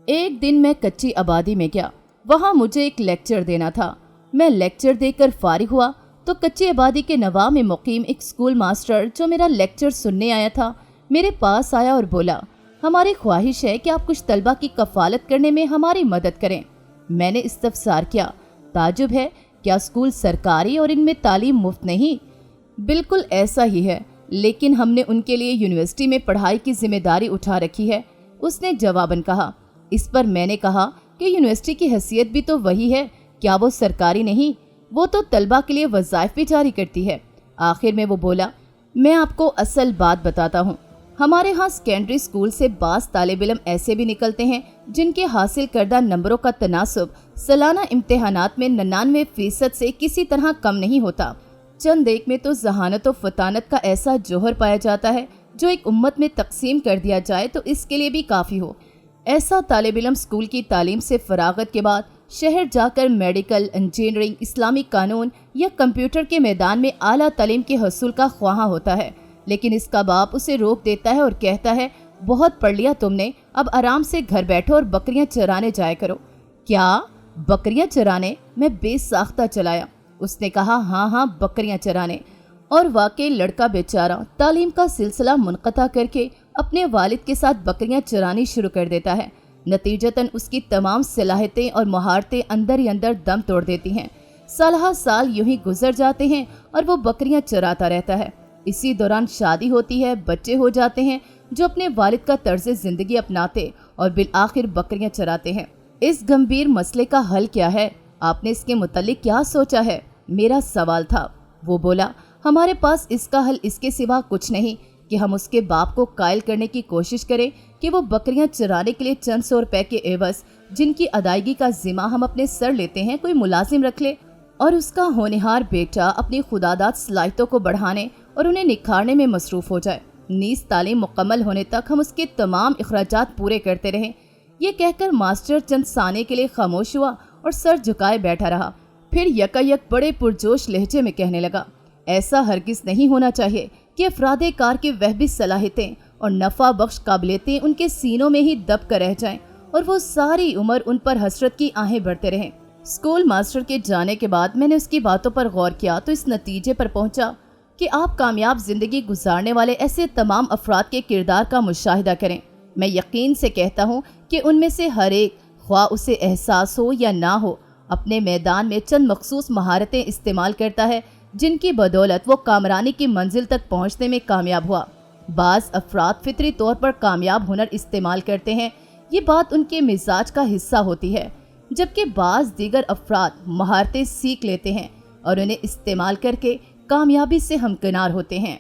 ایک دن میں کچی آبادی میں گیا، وہاں مجھے ایک لیکچر دینا تھا۔ میں لیکچر دے کر فارغ ہوا تو کچی آبادی کے نواح میں مقیم ایک اسکول ماسٹر جو میرا لیکچر سننے آیا تھا میرے پاس آیا اور بولا، ہماری خواہش ہے کہ آپ کچھ طلبہ کی کفالت کرنے میں ہماری مدد کریں۔ میں نے استفسار کیا، تعجب ہے، کیا اسکول سرکاری اور ان میں تعلیم مفت نہیں؟ بالکل ایسا ہی ہے، لیکن ہم نے ان کے لیے یونیورسٹی میں پڑھائی کی ذمہ داری اٹھا رکھی ہے، اس نے جواباً کہا۔ اس پر میں نے کہا کہ یونیورسٹی کی حیثیت بھی تو وہی ہے، کیا وہ سرکاری نہیں؟ وہ تو طلبہ کے لیے وظائف بھی جاری کرتی ہے۔ آخر میں وہ بولا، میں آپ کو اصل بات بتاتا ہوں، ہمارے ہاں سیکنڈری اسکول سے بعض طالب علم ایسے بھی نکلتے ہیں جن کے حاصل کردہ نمبروں کا تناسب سالانہ امتحانات میں 99% سے کسی طرح کم نہیں ہوتا۔ چند ایک میں تو ذہانت و فطانت کا ایسا جوہر پایا جاتا ہے جو ایک امت میں تقسیم کر دیا جائے تو اس کے لیے بھی کافی ہو۔ ایسا طالب علم اسکول کی تعلیم سے فراغت کے بعد شہر جا کر میڈیکل، انجینئرنگ، اسلامی قانون یا کمپیوٹر کے میدان میں اعلیٰ تعلیم کے حصول کا خواہاں ہوتا ہے، لیکن اس کا باپ اسے روک دیتا ہے اور کہتا ہے، بہت پڑھ لیا تم نے، اب آرام سے گھر بیٹھو اور بکریاں چرانے جایا کرو۔ کیا بکریاں چرانے؟ میں بے ساختہ چلایا۔ اس نے کہا، ہاں بکریاں چرانے۔ اور واقعی لڑکا بیچارہ تعلیم کا سلسلہ منقطع کر کے اپنے والد کے ساتھ بکریاں چرانی شروع کر دیتا ہے۔ نتیجتاً اس کی تمام صلاحیتیں اور مہارتیں اندر ہی اندر دم توڑ دیتی ہیں۔ سالہ سال یوں ہی گزر جاتے ہیں اور وہ بکریاں چراتا رہتا ہے۔ اسی دوران شادی ہوتی ہے، بچے ہو جاتے ہیں جو اپنے والد کا طرز زندگی اپناتے اور بالآخر بکریاں چراتے ہیں۔ اس گمبھیر مسئلے کا حل کیا ہے؟ آپ نے اس کے متعلق کیا سوچا ہے؟ میرا سوال تھا۔ وہ بولا، ہمارے پاس اس کا حل اس کے سوا کچھ نہیں کہ ہم اس کے باپ کو قائل کرنے کی کوشش کریں کہ وہ بکریاں چرانے کے لیے چند 100 روپے کے عوض جن کی ادائیگی کا ذمہ ہم اپنے سر لیتے ہیں کوئی ملازم رکھ لے، اور اس کا ہونہار بیٹا اپنی خداداد صلاحیتوں کو بڑھانے اور انہیں نکھارنے میں مصروف ہو جائے۔ نیز تعلیم مکمل ہونے تک ہم اس کے تمام اخراجات پورے کرتے رہیں۔ یہ کہہ کر ماسٹر چند ثانیے کے لیے خاموش ہوا اور سر جھکائے بیٹھا رہا، پھر یکایک بڑے پرجوش لہجے میں کہنے لگا، ایسا ہرگز نہیں ہونا چاہیے کہ افراد کار کی وہبی صلاحیتیں اور نفع بخش قابلیتیں ان کے سینوں میں ہی دب کر رہ جائیں اور وہ ساری عمر ان پر حسرت کی آہیں بھرتے رہیں۔ اسکول ماسٹر کے جانے کے بعد میں نے اس کی باتوں پر غور کیا تو اس نتیجے پر پہنچا کہ آپ کامیاب زندگی گزارنے والے ایسے تمام افراد کے کردار کا مشاہدہ کریں۔ میں یقین سے کہتا ہوں کہ ان میں سے ہر ایک، خواہ اسے احساس ہو یا نہ ہو، اپنے میدان میں چند مخصوص مہارتیں استعمال کرتا ہے جن کی بدولت وہ کامرانی کی منزل تک پہنچنے میں کامیاب ہوا۔ بعض افراد فطری طور پر کامیاب ہنر استعمال کرتے ہیں، یہ بات ان کے مزاج کا حصہ ہوتی ہے، جبکہ بعض دیگر افراد مہارتیں سیکھ لیتے ہیں اور انہیں استعمال کر کے کامیابی سے ہمکنار ہوتے ہیں۔